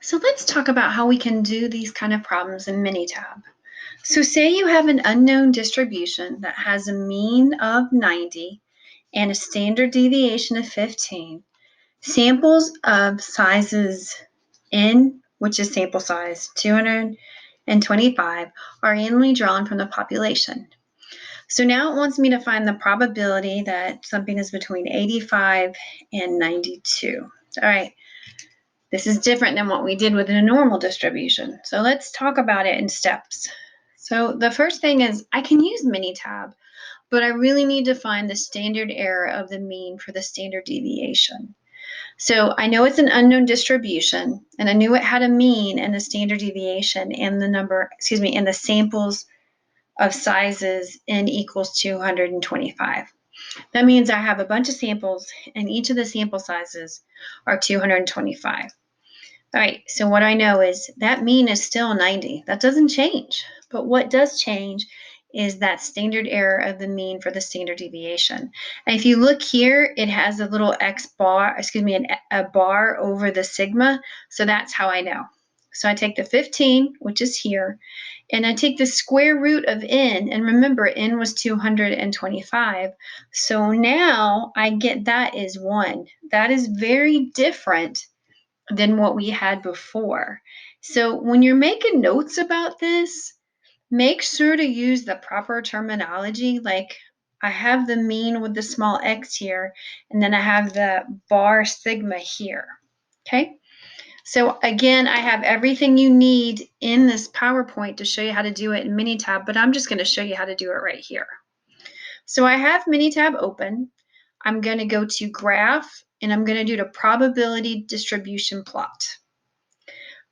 So let's talk about how we can do these kind of problems in Minitab. So say you have an unknown distribution that has a mean of 90 and a standard deviation of 15. Samples of sizes n, which is sample size 225, are randomly drawn from the population. So now it wants me to find the probability that something is between 85 and 92. All right. This is different than what we did with a normal distribution. So let's talk about it in steps. So the first thing is I can use Minitab, but I really need to find the standard error of the mean for the standard deviation. So I know it's an unknown distribution, and I knew it had a mean and a standard deviation and and the samples of sizes n equals 225. That means I have a bunch of samples, and each of the sample sizes are 225. All right, so what I know is that mean is still 90. That doesn't change. But what does change is that standard error of the mean for the standard deviation. And if you look here, it has a little a bar over the sigma. So that's how I know. So I take the 15, which is here, and I take the square root of n. And remember, n was 225. So now I get that is 1. That is very different than what we had before. So when you're making notes about this, make sure to use the proper terminology. Like I have the mean with the small x here, and then I have the bar sigma here. Okay. So again, I have everything you need in this PowerPoint to show you how to do it in Minitab, but I'm just going to show you how to do it right here. So I have Minitab open. I'm going to go to graph, and I'm going to do the probability distribution plot.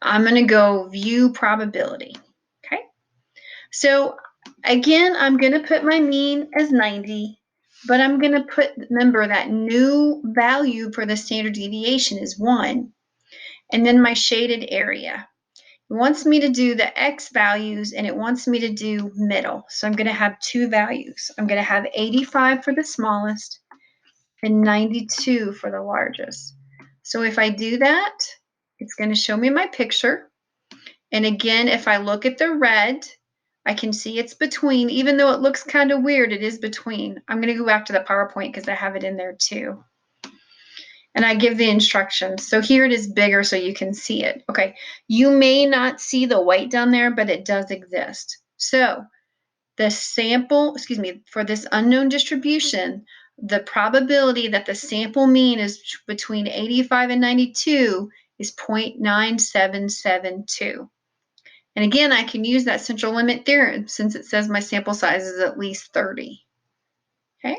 I'm going to go view probability. Okay. So again, I'm going to put my mean as 90, but I'm going to remember that new value for the standard deviation is 1. And then my shaded area. It wants me to do the x values, and it wants me to do middle. So I'm going to have two values. I'm going to have 85 for the smallest and 92 for the largest. So if I do that, it's going to show me my picture. And again, if I look at the red, I can see it's between. Even though it looks kind of weird, it is between. I'm going to go back to the PowerPoint because I have it in there too. And I give the instructions. So here it is bigger so you can see it. Okay, you may not see the white down there, but it does exist. So the sample, for this unknown distribution, the probability that the sample mean is between 85 and 92 is 0.9772. And again, I can use that central limit theorem since it says my sample size is at least 30. Okay.